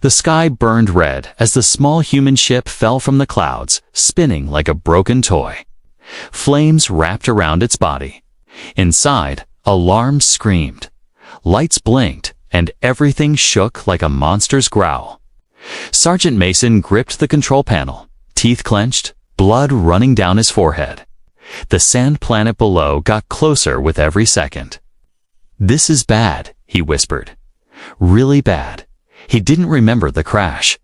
The sky burned red as the small human ship fell from the clouds, spinning like a broken toy. Flames wrapped around its body. Inside, alarms screamed. Lights blinked, and everything shook like a monster's growl. Sergeant Mason gripped the control panel, teeth clenched, blood running down his forehead. The sand planet below got closer with every second. "This is bad," he whispered. "Really bad." He didn't remember the crash.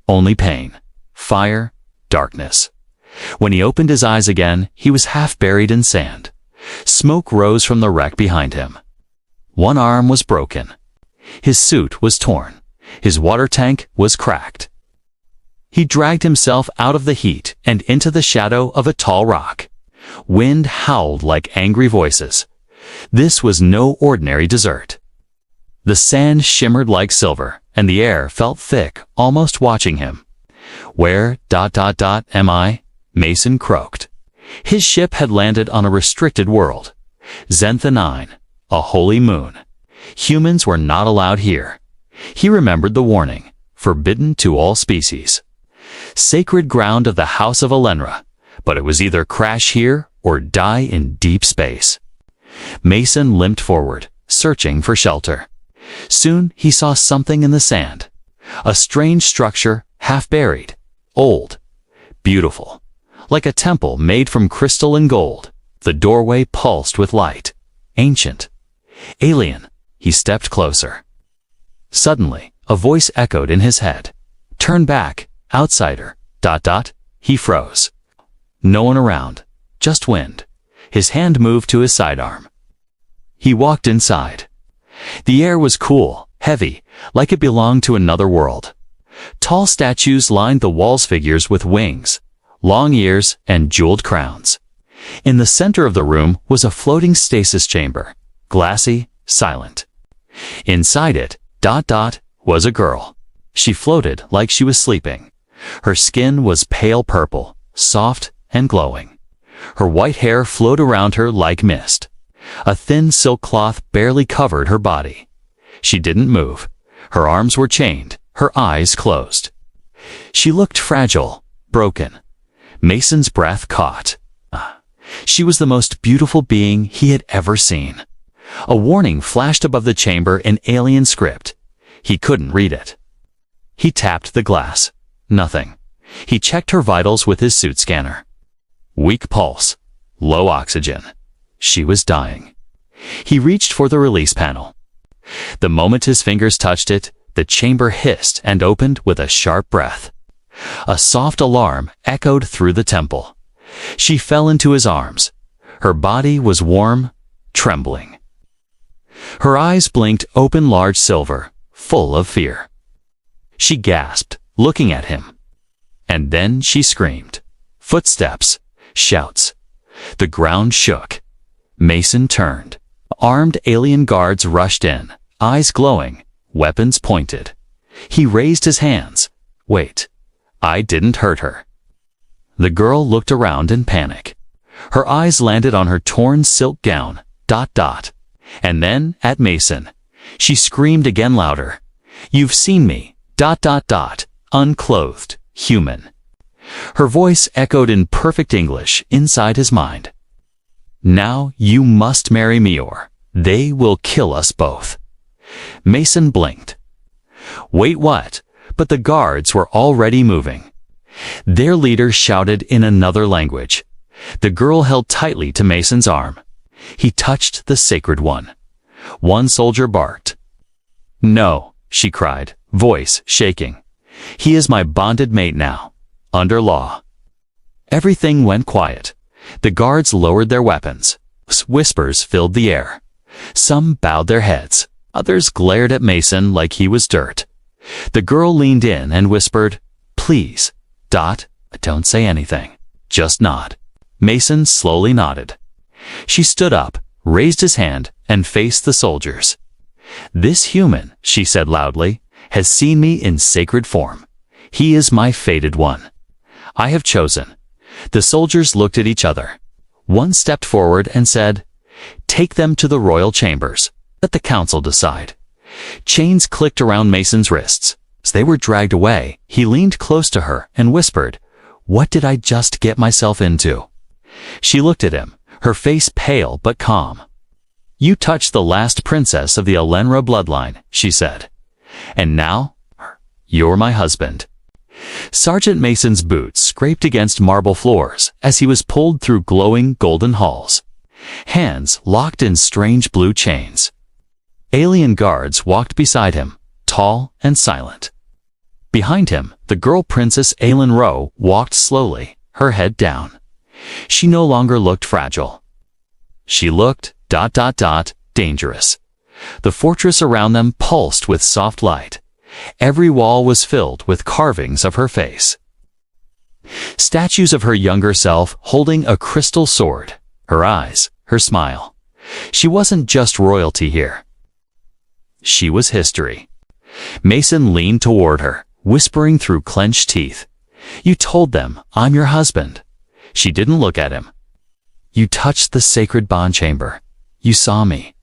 Only pain, fire, darkness. When he opened his eyes again, he was half buried in sand. Smoke rose from the wreck behind him. One arm was broken. His suit was torn. His water tank was cracked. He dragged himself out of the heat and into the shadow of a tall rock. Wind howled like angry voices. This was no ordinary desert. The sand shimmered like silver, and the air felt thick, almost watching him. "Where, am I?" Mason croaked. His ship had landed on a restricted world. Zentha 9, a holy moon. Humans were not allowed here. He remembered the warning, forbidden to all species. Sacred ground of the House of Elenra, but it was either crash here or die in deep space. Mason limped forward, searching for shelter. Soon he saw something in the sand. A strange structure, half buried, old, beautiful. Like a temple made from crystal and gold, the doorway pulsed with light. Ancient. Alien. He stepped closer. Suddenly, a voice echoed in his head. "Turn back, outsider, ... He froze. No one around, just wind. His hand moved to his sidearm. He walked inside. The air was cool, heavy, like it belonged to another world. Tall statues lined the walls, figures with wings, long ears, and jeweled crowns. In the center of the room was a floating stasis chamber, glassy, silent. Inside it, ... was a girl. She floated like she was sleeping. Her skin was pale purple, soft and glowing. Her white hair flowed around her like mist. A thin silk cloth barely covered her body. She didn't move. Her arms were chained, her eyes closed. She looked fragile, broken. Mason's breath caught. She was the most beautiful being he had ever seen. A warning flashed above the chamber in alien script. He couldn't read it. He tapped the glass. Nothing. He checked her vitals with his suit scanner. Weak pulse. Low oxygen. She was dying. He reached for the release panel. The moment his fingers touched it, the chamber hissed and opened with a sharp breath. A soft alarm echoed through the temple. She fell into his arms. Her body was warm, trembling. Her eyes blinked open, large, silver, full of fear. She gasped, looking at him. And then she screamed. Footsteps, shouts. The ground shook. Mason turned. Armed alien guards rushed in, eyes glowing, weapons pointed. He raised his hands. Wait, I didn't hurt her. The girl looked around in panic. Her eyes landed on her torn silk gown, ... And then at Mason. She screamed again louder. You've seen me, ... Unclothed, human. Her voice echoed in perfect English inside his mind. Now you must marry me or they will kill us both. Mason blinked. Wait, what? But the guards were already moving. Their leader shouted in another language. The girl held tightly to Mason's arm. He touched the sacred one. One soldier barked. No, she cried, voice shaking. He is my bonded mate now, under law. Everything went quiet. The guards lowered their weapons. Whispers filled the air. Some bowed their heads. Others glared at Mason like he was dirt. The girl leaned in and whispered, Please, ... Don't say anything. Just nod. Mason slowly nodded. She stood up, raised his hand, and faced the soldiers. This human, she said loudly, has seen me in sacred form. He is my fated one. I have chosen. The soldiers looked at each other. One stepped forward and said, Take them to the royal chambers. Let the council decide. Chains clicked around Mason's wrists. As they were dragged away, he leaned close to her and whispered, "What did I just get myself into?" She looked at him, her face pale but calm. "You touched the last princess of the Elenra bloodline," she said. "And now, you're my husband." Sergeant Mason's boots scraped against marble floors as he was pulled through glowing golden halls. Hands locked in strange blue chains. Alien guards walked beside him, tall and silent. Behind him, the girl Princess Aelin Rowe walked slowly, her head down. She no longer looked fragile. She looked ... dangerous. The fortress around them pulsed with soft light. Every wall was filled with carvings of her face. Statues of her younger self holding a crystal sword, her eyes, her smile. She wasn't just royalty here. She was history. Mason leaned toward her, whispering through clenched teeth. "You told them I'm your husband." She didn't look at him. "You touched the sacred bond chamber. You saw me."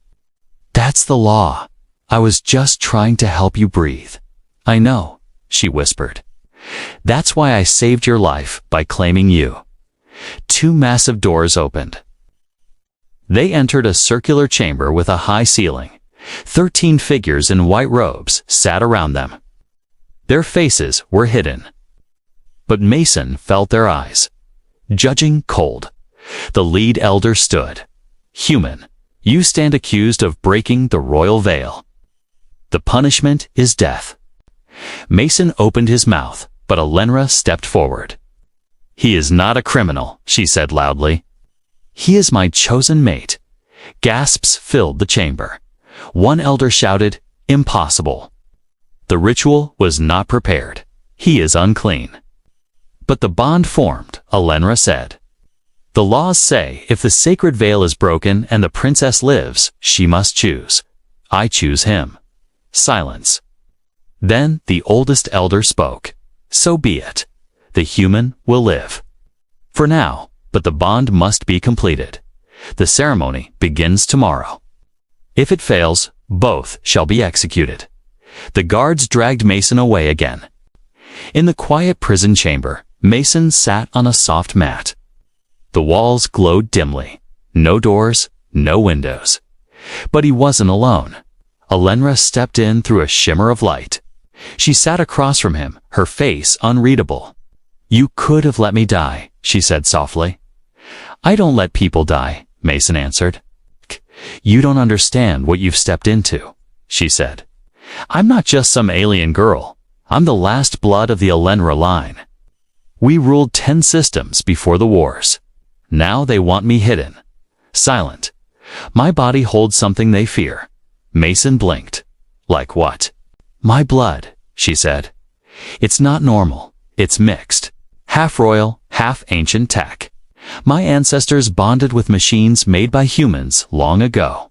"That's the law. I was just trying to help you breathe." "I know," she whispered. "That's why I saved your life by claiming you." Two massive doors opened. They entered a circular chamber with a high ceiling. 13 figures in white robes sat around them. Their faces were hidden. But Mason felt their eyes. Judging, cold. The lead elder stood. "Human, you stand accused of breaking the royal veil. The punishment is death." Mason opened his mouth, but Elenra stepped forward. "He is not a criminal," she said loudly. "He is my chosen mate." Gasps filled the chamber. One elder shouted, "Impossible." The ritual was not prepared. "He is unclean." "But the bond formed," Elenra said. "The laws say if the sacred veil is broken and the princess lives, she must choose. I choose him." Silence. Then the oldest elder spoke. "So be it. The human will live. For now, but the bond must be completed. The ceremony begins tomorrow. If it fails, both shall be executed." The guards dragged Mason away again. In the quiet prison chamber, Mason sat on a soft mat. The walls glowed dimly. No doors, no windows. But he wasn't alone. Elenra stepped in through a shimmer of light. She sat across from him, her face unreadable. "You could have let me die," she said softly. "I don't let people die," Mason answered. "You don't understand what you've stepped into," she said. "I'm not just some alien girl. I'm the last blood of the Elenra line. We ruled 10 systems before the wars. Now they want me hidden, silent. My body holds something they fear." Mason blinked. "Like what?" "My blood," she said. "It's not normal. It's mixed. Half royal, half ancient tech. My ancestors bonded with machines made by humans long ago."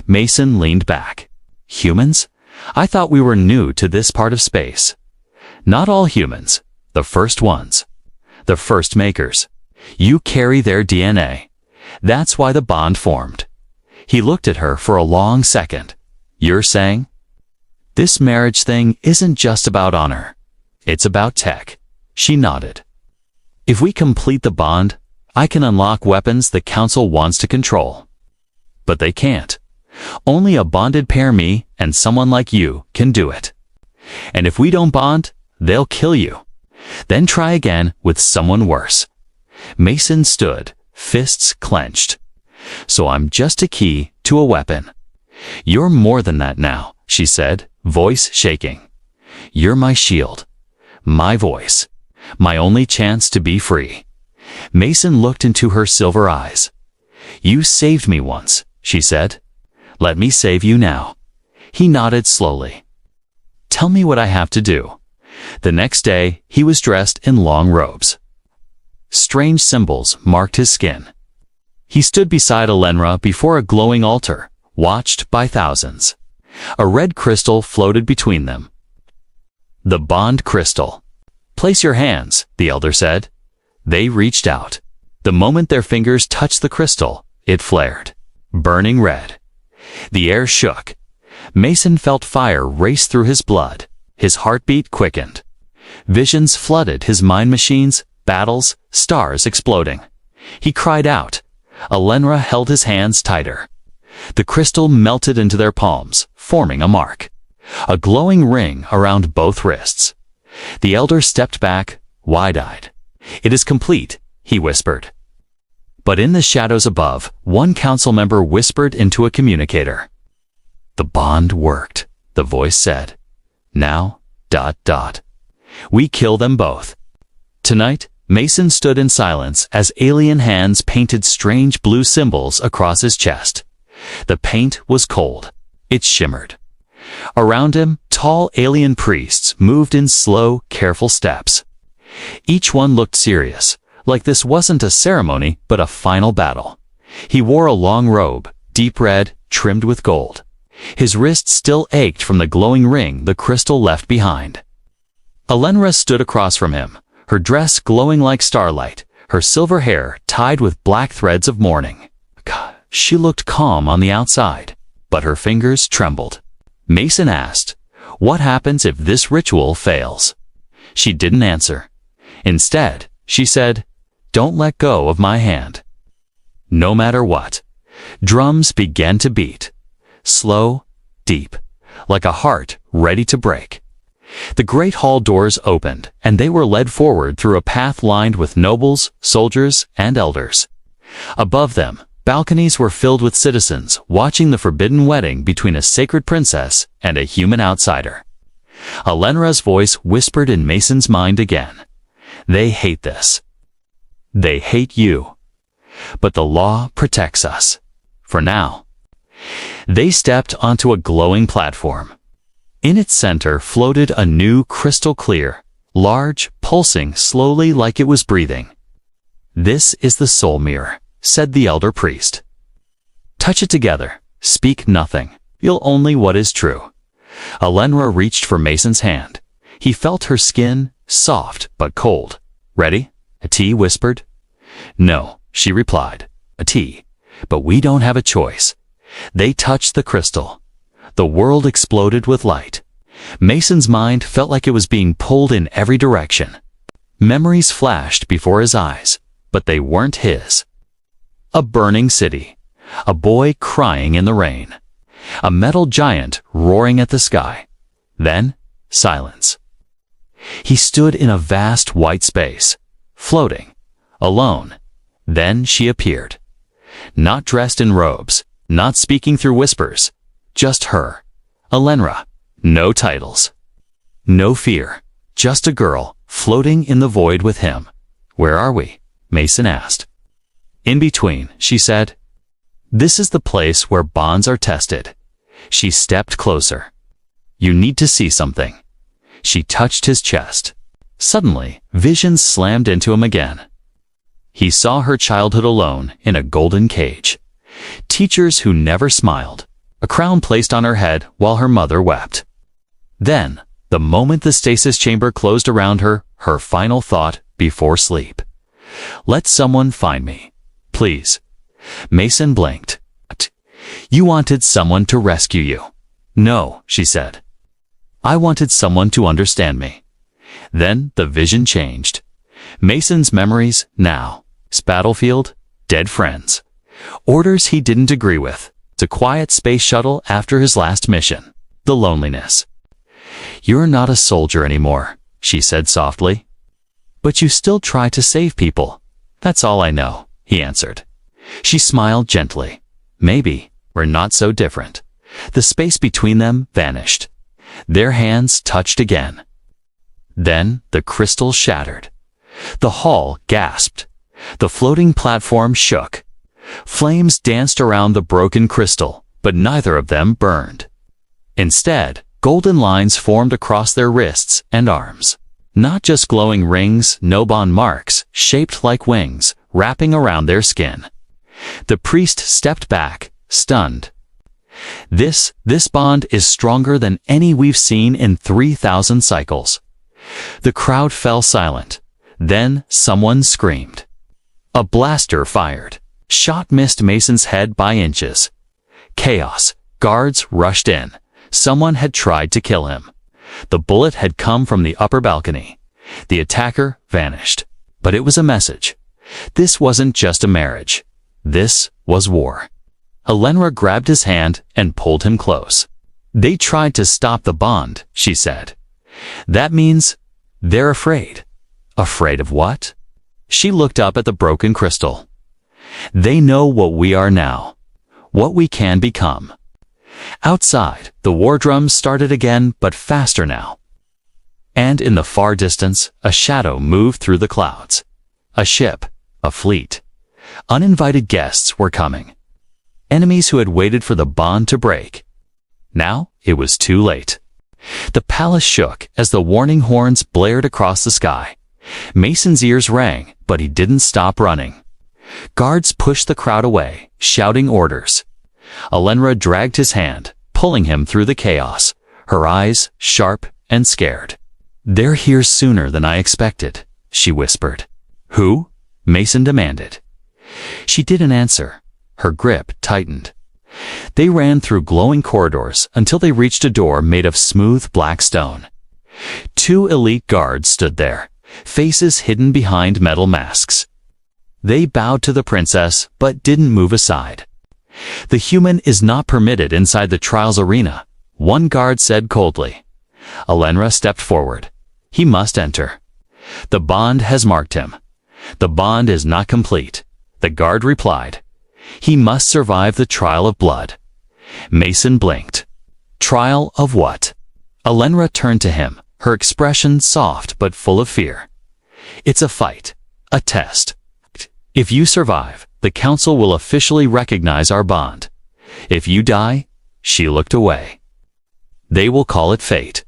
Mason leaned back. "Humans? I thought we were new to this part of space." "Not all humans. The first ones. The first makers. You carry their DNA. That's why the bond formed." He looked at her for a long second. "You're saying? This marriage thing isn't just about honor. It's about tech." She nodded. "If we complete the bond, I can unlock weapons the Council wants to control." "But they can't. Only a bonded pair, me and someone like you, can do it. And if we don't bond, they'll kill you. Then try again with someone worse." Mason stood, fists clenched. "So I'm just a key to a weapon." "You're more than that now," she said, voice shaking. "You're my shield. My voice. My only chance to be free." Mason looked into her silver eyes. "You saved me once," she said. "Let me save you now." He nodded slowly. "Tell me what I have to do." The next day, he was dressed in long robes. Strange symbols marked his skin. He stood beside Elenra before a glowing altar, watched by thousands. A red crystal floated between them. The bond crystal. "Place your hands," the elder said. They reached out. The moment their fingers touched the crystal, it flared, burning red. The air shook. Mason felt fire race through his blood. His heartbeat quickened. Visions flooded his mind machines, battles, stars exploding. He cried out. Alenra held his hands tighter. The crystal melted into their palms, forming a mark. A glowing ring around both wrists. The elder stepped back, wide-eyed. "It is complete," he whispered. But in the shadows above, one council member whispered into a communicator. "The bond worked," the voice said. "Now, ... we kill them both." Tonight, Mason stood in silence as alien hands painted strange blue symbols across his chest. The paint was cold. It shimmered. Around him, tall alien priests moved in slow, careful steps. Each one looked serious, like this wasn't a ceremony but a final battle. He wore a long robe, deep red, trimmed with gold. His wrists still ached from the glowing ring the crystal left behind. Alenra stood across from him, her dress glowing like starlight, her silver hair tied with black threads of mourning. She looked calm on the outside, but her fingers trembled. Mason asked, "What happens if this ritual fails?" She didn't answer. Instead, she said, "Don't let go of my hand." No matter what. Drums began to beat. Slow, deep, like a heart ready to break. The great hall doors opened, and they were led forward through a path lined with nobles, soldiers, and elders. Above them, balconies were filled with citizens watching the forbidden wedding between a sacred princess and a human outsider. Alenra's voice whispered in Mason's mind again. "They hate this. They hate you. But the law protects us. For now." They stepped onto a glowing platform. In its center floated a new crystal clear, large, pulsing slowly like it was breathing. "This is the soul mirror," said the elder priest. "Touch it together. Speak nothing. Feel only what is true." Alenra reached for Mason's hand. He felt her skin, soft but cold. "Ready?" Ati whispered. "No," she replied. "Ati, but we don't have a choice." They touched the crystal. The world exploded with light. Mason's mind felt like it was being pulled in every direction. Memories flashed before his eyes, but they weren't his. A burning city. A boy crying in the rain. A metal giant roaring at the sky. Then, silence. He stood in a vast white space, floating, alone. Then she appeared. Not dressed in robes, not speaking through whispers. Just her, Alenra. No titles. No fear. Just a girl, floating in the void with him. "Where are we?" Mason asked. "In between," she said. "This is the place where bonds are tested." She stepped closer. "You need to see something." She touched his chest. Suddenly, visions slammed into him again. He saw her childhood alone in a golden cage. Teachers who never smiled. A crown placed on her head while her mother wept. Then, the moment the stasis chamber closed around her, her final thought before sleep. "Let someone find me. Please." Mason blinked. "You wanted someone to rescue you." "No," she said. "I wanted someone to understand me." Then the vision changed. Mason's memories now. Battlefield, dead friends. Orders he didn't agree with. A quiet space shuttle after his last mission. The loneliness. "You're not a soldier anymore," she said softly. "But you still try to save people." "That's all I know," he answered. She smiled gently. "Maybe we're not so different." The space between them vanished. Their hands touched again. Then the crystal shattered. The hall gasped. The floating platform shook. Flames danced around the broken crystal, but neither of them burned. Instead, golden lines formed across their wrists and arms. Not just glowing rings, no bond marks, shaped like wings, wrapping around their skin. The priest stepped back, stunned. This bond is stronger than any we've seen in 3,000 cycles." The crowd fell silent. Then someone screamed. A blaster fired. Shot missed Mason's head by inches. Chaos. Guards rushed in. Someone had tried to kill him. The bullet had come from the upper balcony. The attacker vanished. But it was a message. This wasn't just a marriage. This was war. Alenra grabbed his hand and pulled him close. They tried to stop the bond, she said. That means they're afraid. Afraid of what? She looked up at the broken crystal. They know what we are now, what we can become. Outside, the war drums started again, but faster now. And in the far distance, a shadow moved through the clouds. A ship, a fleet. Uninvited guests were coming. Enemies who had waited for the bond to break. Now it was too late. The palace shook as the warning horns blared across the sky. Mason's ears rang, but he didn't stop running. Guards pushed the crowd away, shouting orders. Alenra dragged his hand, pulling him through the chaos, her eyes sharp and scared. They're here sooner than I expected, she whispered. Who? Mason demanded. She didn't answer. Her grip tightened. They ran through glowing corridors until they reached a door made of smooth black stone. 2 elite guards stood there, faces hidden behind metal masks. They bowed to the princess, but didn't move aside. The human is not permitted inside the trials arena, one guard said coldly. Alenra stepped forward. He must enter. The bond has marked him. The bond is not complete, the guard replied. He must survive the trial of blood. Mason blinked. Trial of what? Alenra turned to him, her expression soft but full of fear. It's a fight, a test. If you survive, the council will officially recognize our bond. If you die, she looked away. They will call it fate.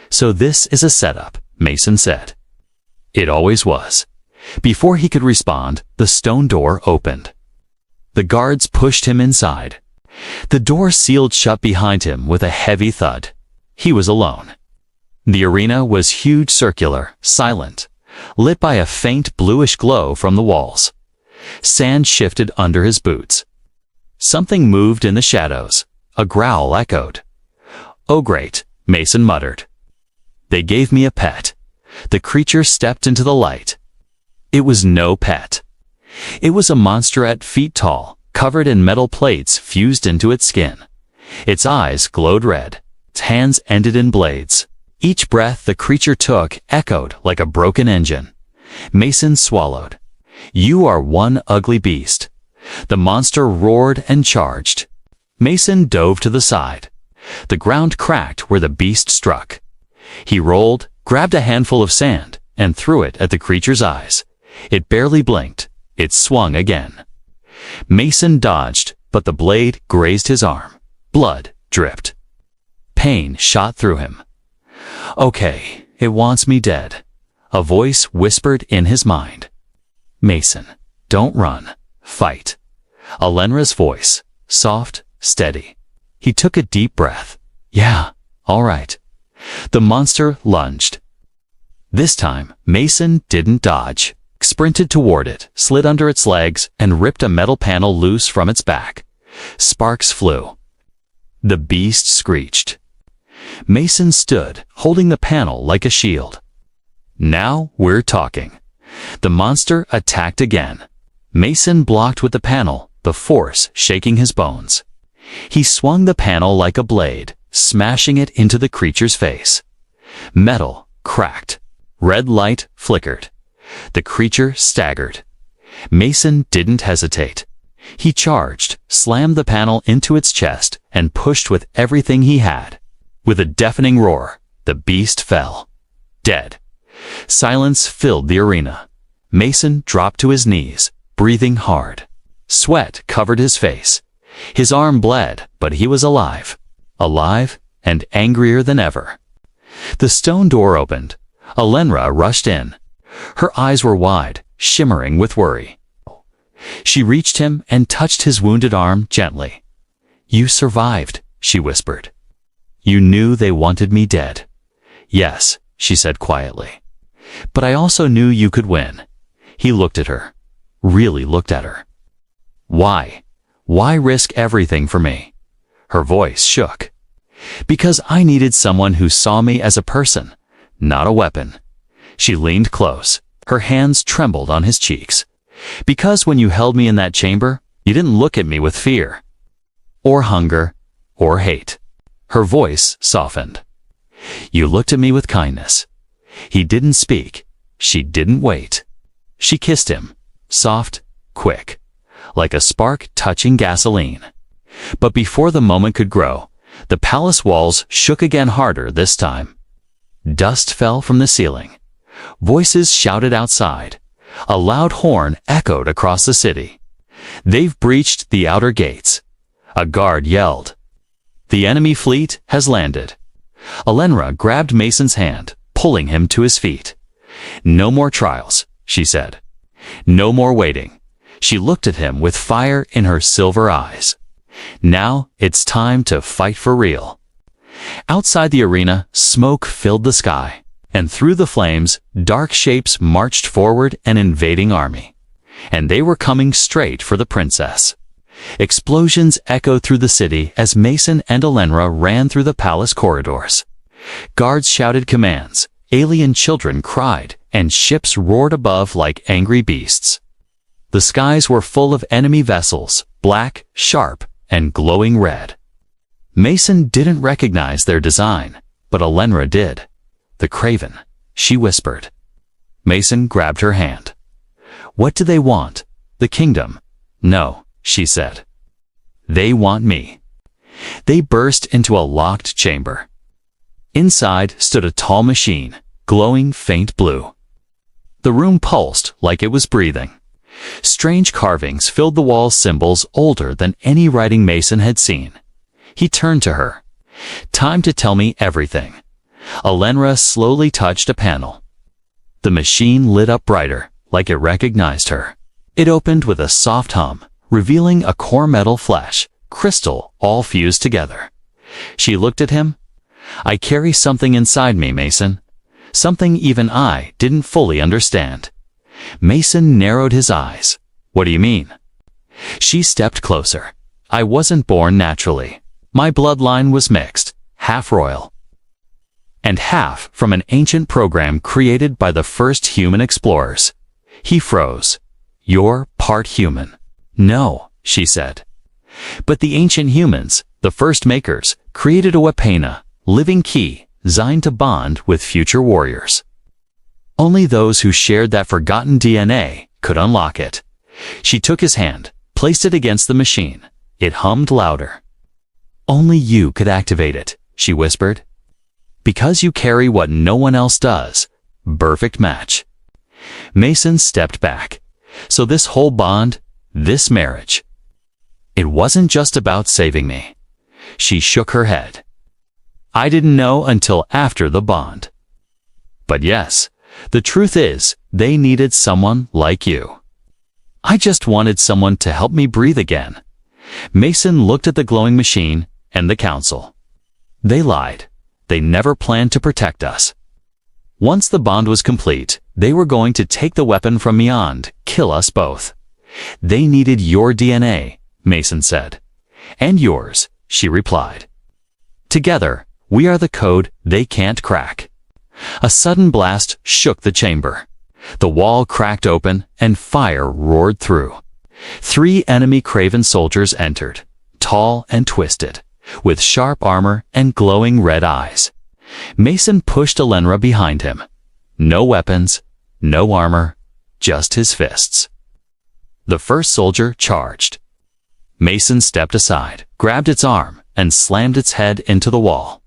So this is a setup, Mason said. It always was. Before he could respond, the stone door opened. The guards pushed him inside. The door sealed shut behind him with a heavy thud. He was alone. The arena was huge, circular, silent, lit by a faint bluish glow from the walls. Sand shifted under his boots. Something moved in the shadows. A growl echoed. Oh great, Mason muttered. They gave me a pet. The creature stepped into the light. It was no pet. It was a monster at feet tall, covered in metal plates fused into its skin. Its eyes glowed red. Its hands ended in blades. Each breath the creature took echoed like a broken engine. Mason swallowed. You are one ugly beast. The monster roared and charged. Mason dove to the side. The ground cracked where the beast struck. He rolled, grabbed a handful of sand, and threw it at the creature's eyes. It barely blinked. It swung again. Mason dodged, but the blade grazed his arm. Blood dripped. Pain shot through him. Okay, it wants me dead. A voice whispered in his mind. Mason, don't run. Fight. Alenra's voice, soft, steady. He took a deep breath. Yeah, all right. The monster lunged. This time, Mason didn't dodge. Sprinted toward it, slid under its legs, and ripped a metal panel loose from its back. Sparks flew. The beast screeched. Mason stood, holding the panel like a shield. Now we're talking. The monster attacked again. Mason blocked with the panel, the force shaking his bones. He swung the panel like a blade, smashing it into the creature's face. Metal cracked. Red light flickered. The creature staggered. Mason didn't hesitate. He charged, slammed the panel into its chest, and pushed with everything he had. With a deafening roar, the beast fell. Dead. Silence filled the arena. Mason dropped to his knees, breathing hard. Sweat covered his face. His arm bled, but he was alive. Alive and angrier than ever. The stone door opened. Alenra rushed in. Her eyes were wide, shimmering with worry. She reached him and touched his wounded arm gently. You survived, she whispered. You knew they wanted me dead. Yes, she said quietly. But I also knew you could win. He looked at her. Really looked at her. Why? Why risk everything for me? Her voice shook. Because I needed someone who saw me as a person, not a weapon. She leaned close. Her hands trembled on his cheeks. Because when you held me in that chamber, you didn't look at me with fear, or hunger, or hate. Her voice softened. You looked at me with kindness. He didn't speak. She didn't wait. She kissed him, soft, quick, like a spark touching gasoline. But before the moment could grow, the palace walls shook again, harder this time. Dust fell from the ceiling. Voices shouted outside. A loud horn echoed across the city. They've breached the outer gates. A guard yelled. The enemy fleet has landed. Alenra grabbed Mason's hand, pulling him to his feet. No more trials, she said. No more waiting. She looked at him with fire in her silver eyes. Now it's time to fight for real. Outside the arena, smoke filled the sky, and through the flames, dark shapes marched forward, an invading army. And they were coming straight for the princess. Explosions echoed through the city as Mason and Alenra ran through the palace corridors. Guards shouted commands, alien children cried, and ships roared above like angry beasts. The skies were full of enemy vessels, black, sharp, and glowing red. Mason didn't recognize their design, but Alenra did. The Craven, she whispered. Mason grabbed her hand. What do they want? The kingdom? No, she said. They want me. They burst into a locked chamber. Inside stood a tall machine, glowing faint blue. The room pulsed like it was breathing. Strange carvings filled the walls, symbols older than any writing Mason had seen. He turned to her. Time to tell me everything. Alenra slowly touched a panel. The machine lit up brighter, like it recognized her. It opened with a soft hum, revealing a core metal flesh, crystal, all fused together. She looked at him. I carry something inside me, Mason. Something even I didn't fully understand. Mason narrowed his eyes. What do you mean? She stepped closer. I wasn't born naturally. My bloodline was mixed, half royal, and half from an ancient program created by the first human explorers. He froze. You're part human. No, she said. But the ancient humans, the first makers, created a Wapena, living key, designed to bond with future warriors. Only those who shared that forgotten DNA could unlock it. She took his hand, placed it against the machine. It hummed louder. Only you could activate it, she whispered. Because you carry what no one else does. Perfect match. Mason stepped back. So this whole bond, this marriage. It wasn't just about saving me. She shook her head. I didn't know until after the bond. But yes, the truth is, they needed someone like you. I just wanted someone to help me breathe again. Mason looked at the glowing machine and the council. They lied. They never planned to protect us. Once the bond was complete, they were going to take the weapon from beyond, kill us both. They needed your DNA, Mason said. And yours, she replied. Together, we are the code they can't crack. A sudden blast shook the chamber. The wall cracked open and fire roared through. 3 enemy Craven soldiers entered, tall and twisted, with sharp armor and glowing red eyes. Mason pushed Alenra behind him. No weapons, no armor, just his fists. The first soldier charged. Mason stepped aside, grabbed its arm, and slammed its head into the wall.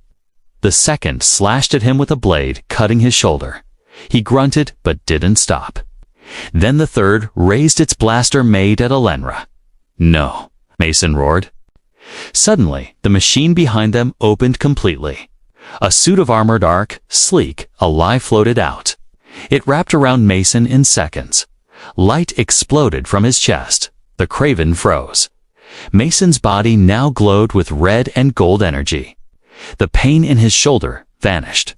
The second slashed at him with a blade, cutting his shoulder. He grunted but didn't stop. Then the third raised its blaster made at Alenra. No, Mason roared. Suddenly, the machine behind them opened completely. A suit of armor, dark, sleek, alive, floated out. It wrapped around Mason in seconds. Light exploded from his chest. The Craven froze. Mason's body now glowed with red and gold energy. The pain in his shoulder vanished.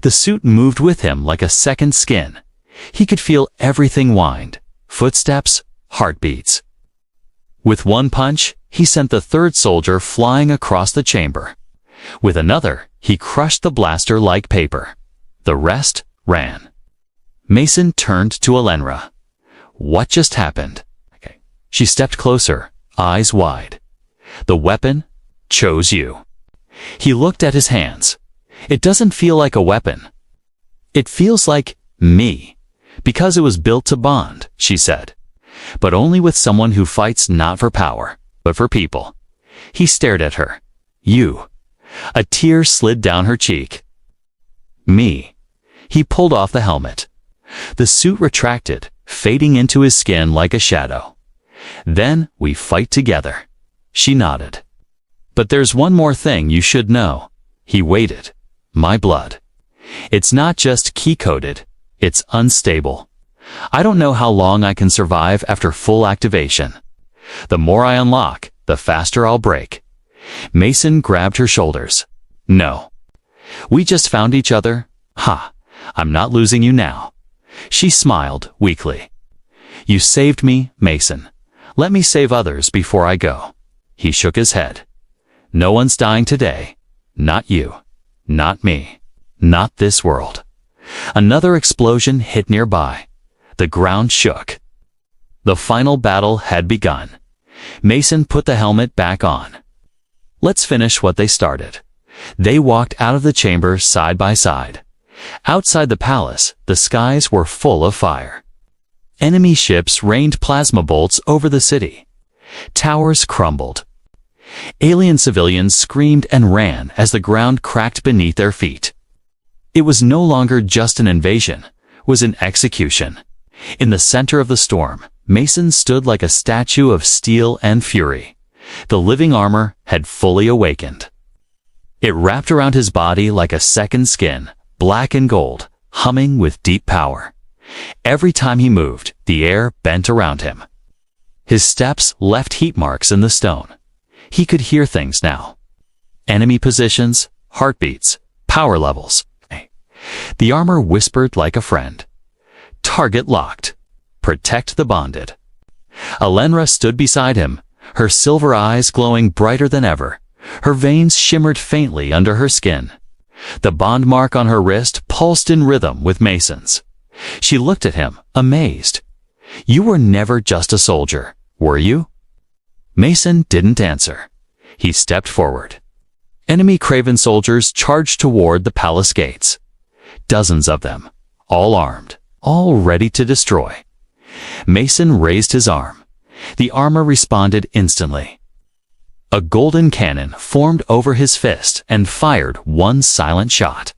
The suit moved with him like a second skin. He could feel everything wind, footsteps, heartbeats. With one punch, he sent the third soldier flying across the chamber. With another, he crushed the blaster like paper. The rest ran. Mason turned to Alenra. What just happened? She stepped closer, eyes wide. The weapon chose you. He looked at his hands. It doesn't feel like a weapon. It feels like me, because it was built to bond, she said. But only with someone who fights not for power, but for people. He stared at her. You. A tear slid down her cheek. Me. He pulled off the helmet. The suit retracted, fading into his skin like a shadow. Then we fight together. She nodded. But there's one more thing you should know. He waited. My blood. It's not just key-coded, it's unstable. I don't know how long I can survive after full activation. The more I unlock, the faster I'll break. Mason grabbed her shoulders. No. We just found each other. Ha, I'm not losing you now. She smiled weakly. You saved me, Mason. Let me save others before I go. He shook his head. No one's dying today. Not you. Not me. Not this world. Another explosion hit nearby. The ground shook. The final battle had begun. Mason put the helmet back on. Let's finish what they started. They walked out of the chamber side by side. Outside the palace, the skies were full of fire. Enemy ships rained plasma bolts over the city. Towers crumbled. Alien civilians screamed and ran as the ground cracked beneath their feet. It was no longer just an invasion, it was an execution. In the center of the storm, Mason stood like a statue of steel and fury. The living armor had fully awakened. It wrapped around his body like a second skin, black and gold, humming with deep power. Every time he moved, the air bent around him. His steps left heat marks in the stone. He could hear things now. Enemy positions, heartbeats, power levels. The armor whispered like a friend. Target locked. Protect the bonded. Alenra stood beside him, her silver eyes glowing brighter than ever. Her veins shimmered faintly under her skin. The bond mark on her wrist pulsed in rhythm with Mason's. She looked at him, amazed. You were never just a soldier, were you? Mason didn't answer. He stepped forward. Enemy Craven soldiers charged toward the palace gates. Dozens of them, all armed, all ready to destroy. Mason raised his arm. The armor responded instantly. A golden cannon formed over his fist and fired one silent shot.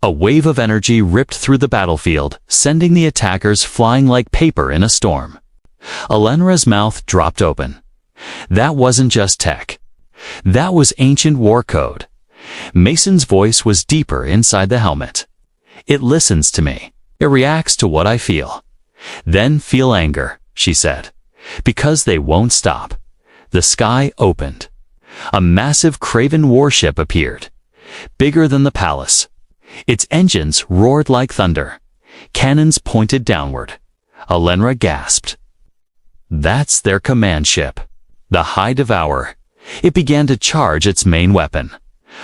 A wave of energy ripped through the battlefield, sending the attackers flying like paper in a storm. Alenra's mouth dropped open. That wasn't just tech. That was ancient war code. Mason's voice was deeper inside the helmet. It listens to me. It reacts to what I feel. Then feel anger, she said. Because they won't stop. The sky opened. A massive Craven warship appeared. Bigger than the palace. Its engines roared like thunder. Cannons pointed downward. Alenra gasped. That's their command ship. The High Devourer. It began to charge its main weapon.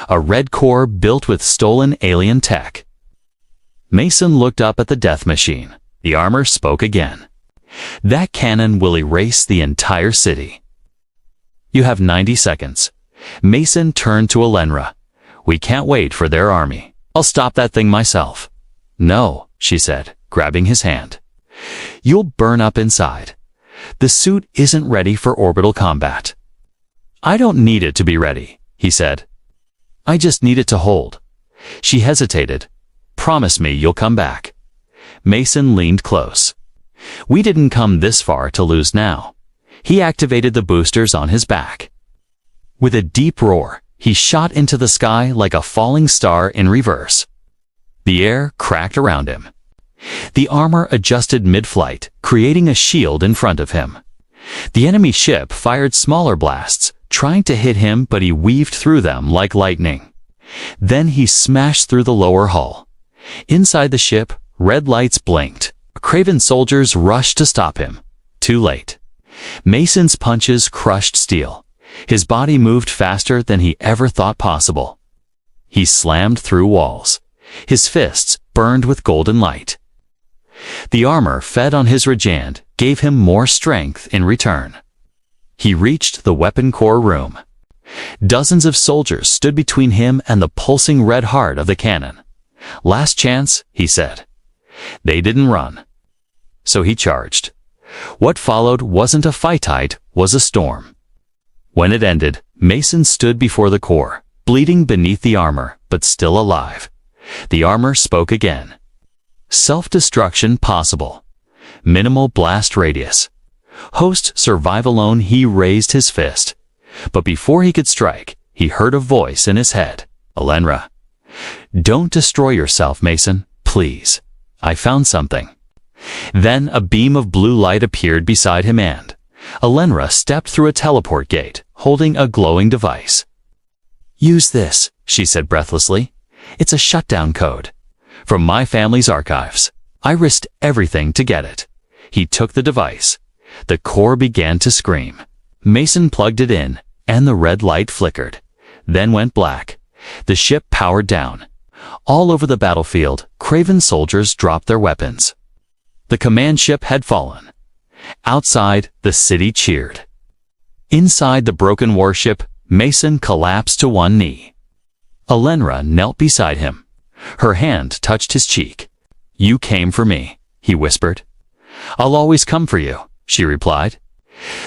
A red core built with stolen alien tech. Mason looked up at the death machine. The armor spoke again. That cannon will erase the entire city. You have 90 seconds. Mason turned to Alenra. We can't wait for their army. I'll stop that thing myself. No, she said, grabbing his hand. You'll burn up inside. The suit isn't ready for orbital combat. I don't need it to be ready, he said. I just need it to hold. She hesitated. Promise me you'll come back. Mason leaned close. We didn't come this far to lose now. He activated the boosters on his back. With a deep roar, he shot into the sky like a falling star in reverse. The air cracked around him. The armor adjusted mid-flight, creating a shield in front of him. The enemy ship fired smaller blasts, trying to hit him, but he weaved through them like lightning. Then he smashed through the lower hull. Inside the ship, red lights blinked. Craven soldiers rushed to stop him. Too late. Mason's punches crushed steel. His body moved faster than he ever thought possible. He slammed through walls. His fists burned with golden light. The armor fed on his rejand gave him more strength in return. He reached the weapon core room. Dozens of soldiers stood between him and the pulsing red heart of the cannon. "Last chance," he said. They didn't run. So he charged. What followed wasn't a fight, it was a storm. When it ended, Mason stood before the core, bleeding beneath the armor, but still alive. The armor spoke again. Self-destruction possible. Minimal blast radius. Host survive alone. He raised his fist. But before he could strike, he heard a voice in his head. "Alenra, don't destroy yourself, Mason, please. I found something." Then a beam of blue light appeared beside him and Alenra stepped through a teleport gate, holding a glowing device. "Use this," she said breathlessly. "It's a shutdown code. From my family's archives. I risked everything to get it." He took the device. The core began to scream. Mason plugged it in, and the red light flickered, then went black. The ship powered down. All over the battlefield, craven soldiers dropped their weapons. The command ship had fallen. Outside, the city cheered. Inside the broken warship, Mason collapsed to one knee. Alenra knelt beside him. Her hand touched his cheek. "You came for me," he whispered. "I'll always come for you," she replied.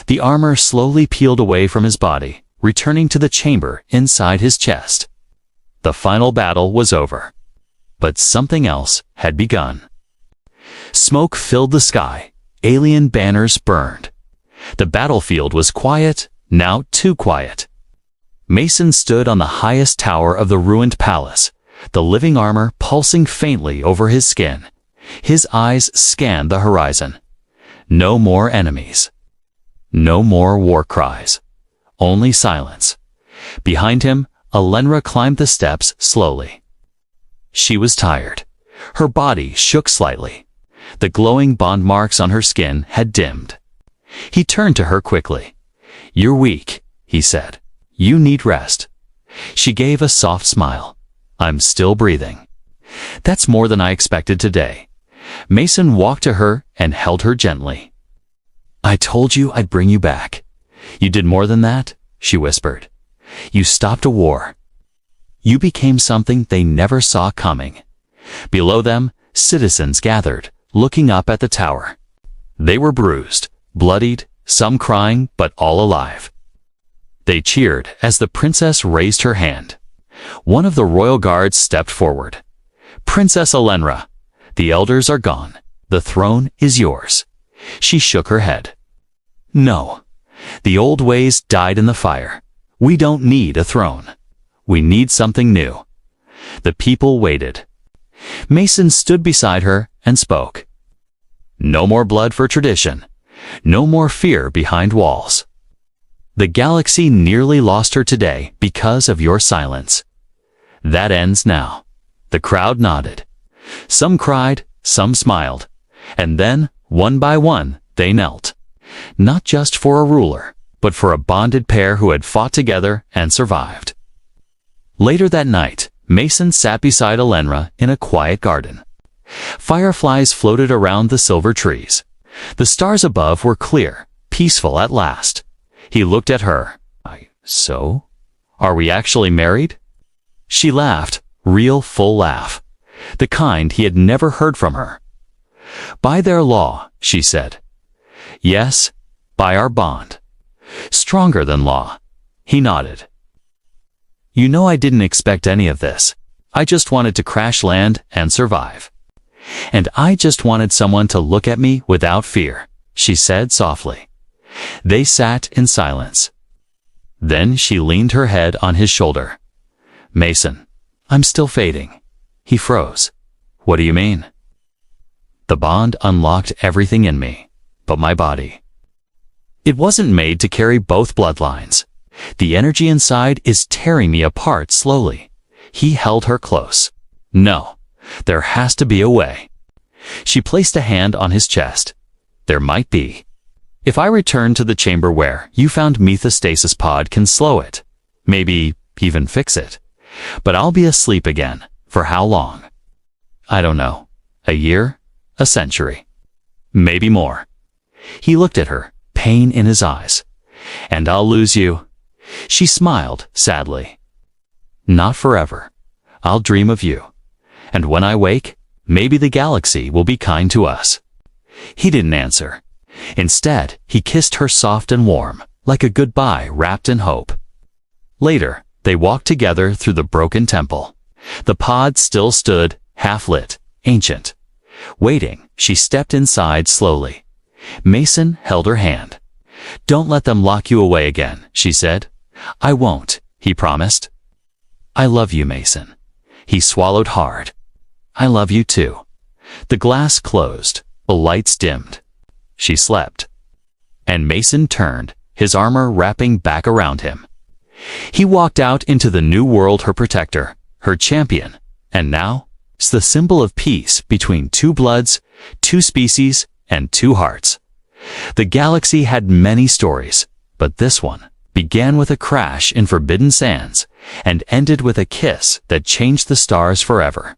The armor slowly peeled away from his body, returning to the chamber inside his chest. The final battle was over. But something else had begun. Smoke filled the sky. Alien banners burned. The battlefield was quiet, now too quiet. Mason stood on the highest tower of the ruined palace, the living armor pulsing faintly over his skin. His eyes scanned the horizon. No more enemies. No more war cries. Only silence. Behind him, Alenra climbed the steps slowly. She was tired. Her body shook slightly. The glowing bond marks on her skin had dimmed. He turned to her quickly. "You're weak," he said. "You need rest." She gave a soft smile. "I'm still breathing." "That's more than I expected today." Mason walked to her and held her gently. "I told you I'd bring you back. You did more than that," she whispered. "You stopped a war. You became something they never saw coming." Below them, citizens gathered, looking up at the tower. They were bruised, bloodied, some crying, but all alive. They cheered as the princess raised her hand. One of the royal guards stepped forward. "Princess Alenra, the elders are gone. The throne is yours." She shook her head. "No. The old ways died in the fire. We don't need a throne. We need something new." The people waited. Mason stood beside her and spoke. "No more blood for tradition. No more fear behind walls. The galaxy nearly lost her today because of your silence. That ends now." The crowd nodded. Some cried, some smiled. And then, one by one, they knelt. Not just for a ruler, but for a bonded pair who had fought together and survived. Later that night, Mason sat beside Alenra in a quiet garden. Fireflies floated around the silver trees. The stars above were clear, peaceful at last. He looked at her. "So? Are we actually married?" She laughed, real full laugh, the kind he had never heard from her. "By their law," she said. "Yes, by our bond. Stronger than law." He nodded. "You know I didn't expect any of this. I just wanted to crash land and survive. And I just wanted someone to look at me without fear," she said softly. They sat in silence. Then she leaned her head on his shoulder. "Mason, I'm still fading." He froze. "What do you mean?" "The bond unlocked everything in me, but my body. It wasn't made to carry both bloodlines. The energy inside is tearing me apart slowly." He held her close. "No, there has to be a way." She placed a hand on his chest. "There might be. If I return to the chamber where you found metastasis pod can slow it, maybe even fix it. But I'll be asleep again. For how long? I don't know. A year? A century? Maybe more. He looked at her, pain in his eyes. And I'll lose you. She smiled sadly. Not forever. I'll dream of you. And when I wake, maybe the galaxy will be kind to us. He didn't answer. Instead, he kissed her soft and warm, like a goodbye wrapped in hope. Later, they walked together through the broken temple. The pod still stood, half-lit, ancient. Waiting, she stepped inside slowly. Mason held her hand. Don't let them lock you away again, she said. I won't, he promised. I love you, Mason. He swallowed hard. I love you too. The glass closed, the lights dimmed. She slept. And Mason turned, his armor wrapping back around him. He walked out into the new world, her protector, her champion, and now it's the symbol of peace between two bloods, two species, and two hearts. The galaxy had many stories, but this one began with a crash in Forbidden Sands and ended with a kiss that changed the stars forever.